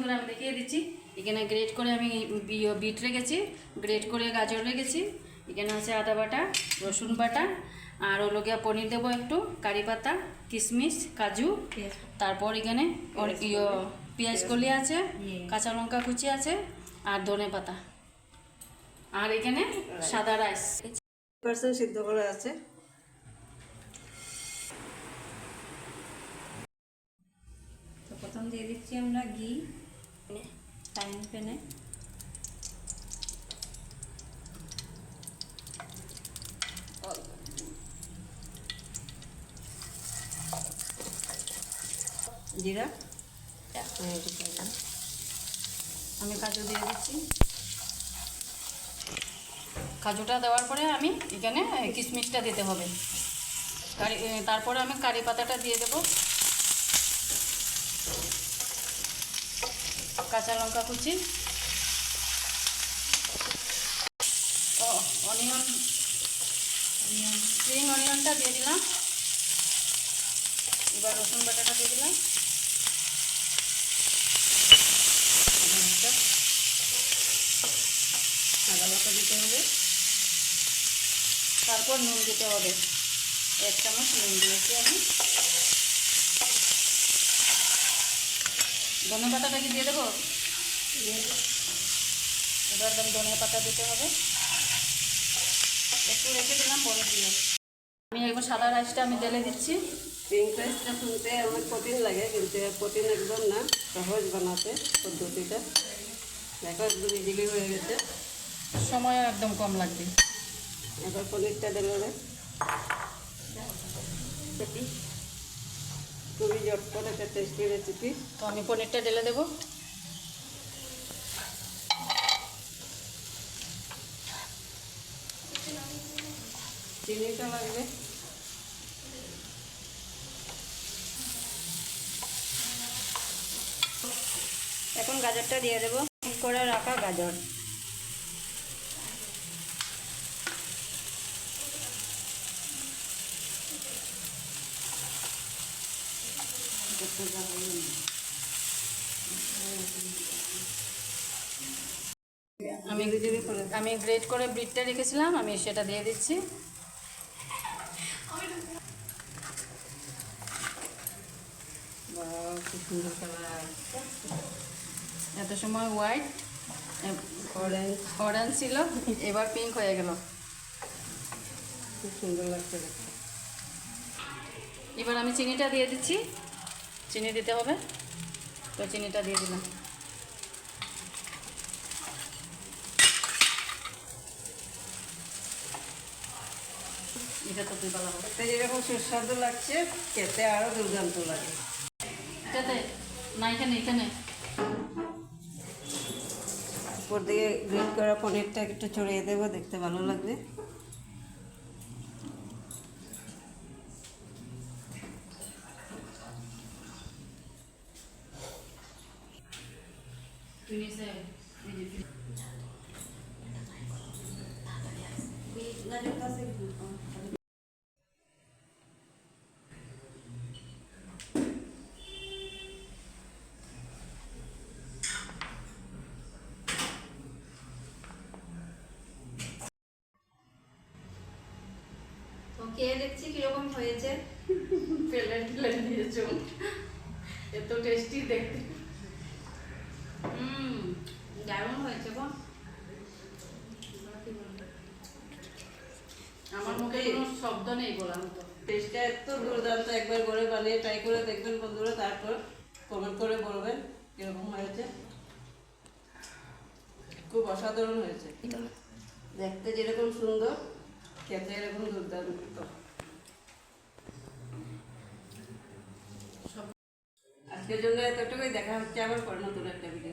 বন্ধুরা আমি দেখিয়ে দিচ্ছি। এখানে গ্রেট করে আমি বিট রেখেছি, গ্রেট করে গাজর রেখেছি, এখানে আছে আদা বাটা, রসুন বাটা, আর হলো গিয়া পনির দেবো একটু, কারি পাতা, কিশমিশ, কাজু, তারপর এখানে পেঁয়াজ কলি আছে, কাঁচা লঙ্কা কুচি আছে, আর ধনে পাতা, আর এখানে সাদা রাইস 100% সিদ্ধ করা আছে। তো প্রথম দিয়ে দিচ্ছি আমরা ঘি ফ্রাইং প্যানে। জিরা, আমি কাজু দিয়ে দিচ্ছি। কাজুটা দেওয়ার পরে আমি এখানে কিশমিশটা দিতে হবে, তারপরে আমি কারি পাতাটা দিয়ে দেব, কাঁচা লঙ্কা কুচি, অনিয়ন স্প্রিং অনিয়নটা দিয়ে দিলাম। এবার রসুন বাটাটা দিয়ে দিলাম, আদা বাটা দিতে হবে, তারপর নুন দিতে হবে, 1 চামচ নুন দিয়েছি আমি। ধনে পাতাটা কি দিয়ে দেবো? এবার ধনে পাতা দিতে হবে, একটু রেখে দিলাম, পরে দিয়ে আমি একবার সাদা রাইসটা আমি ঢেলে দিচ্ছি। পিঙ্ক রাইসটা শুনতে অনেক কঠিন লাগে, কিন্তু কঠিন একদম না, সহজ বানাতে পদ্ধতিটা। দেখো একদম ইজিলি হয়ে গেছে, সময় একদম কম লাগবে। এবার পনিরটা ঢেলে দেবে, খুবই ঝটপট একটা টেস্টি রেসিপি। তো আমি পনিরটা ঢেলে দেবো। চিনিটা লাগবে, এখন গাজরটা দিয়ে দেবো, ঠিক করে রাখা গাজর। আমি গ্রেট করে বিটটা রেখেছিলাম, আমি সেটা দিয়ে দিচ্ছি। খুব সুন্দর কালার, এত সময় হোয়াইট অরেঞ্জ ছিল, এবার পিঙ্ক হয়ে গেল, খুব সুন্দর লাগছে দেখতে। এবার আমি চিনিটা দিয়ে দিচ্ছি, চিনি দিতে হবে, তো চিনিটা দিয়ে দিলাম। এটা তো তুই বলা হবে, এটা যেরকম সুস্বাদু লাগছে, খেতে আরও দুর্দান্ত লাগে। এটাতে না, এখানে এখানে উপর দিয়ে গ্রিল করা পনিরটা একটু ছড়িয়ে দেবো, দেখতে ভালো লাগবে। তো খেয়ে দেখছি কিরকম হয়েছে। প্লেট প্লেট দিয়েছো, এত টেস্টি দেখতে। দারুণ হয়েছে গো। আমার মুখে কোনো শব্দ নেই বলার মতো। টেস্টটা এত দুর্দান্ত, একবার করে বানিয়ে ট্রাই করে দেখবেন বন্ধুরা, তারপর কমেন্ট করে বলবেন কিরকম হয়েছে। খুব অসাধারণ হয়েছে, দেখতে যেরকম সুন্দর, খেতে এরকম দুর্দান্ত। আজকের জন্য এতটুকুই, দেখা হচ্ছে আবার পরে নতুন একটা ভিডিও।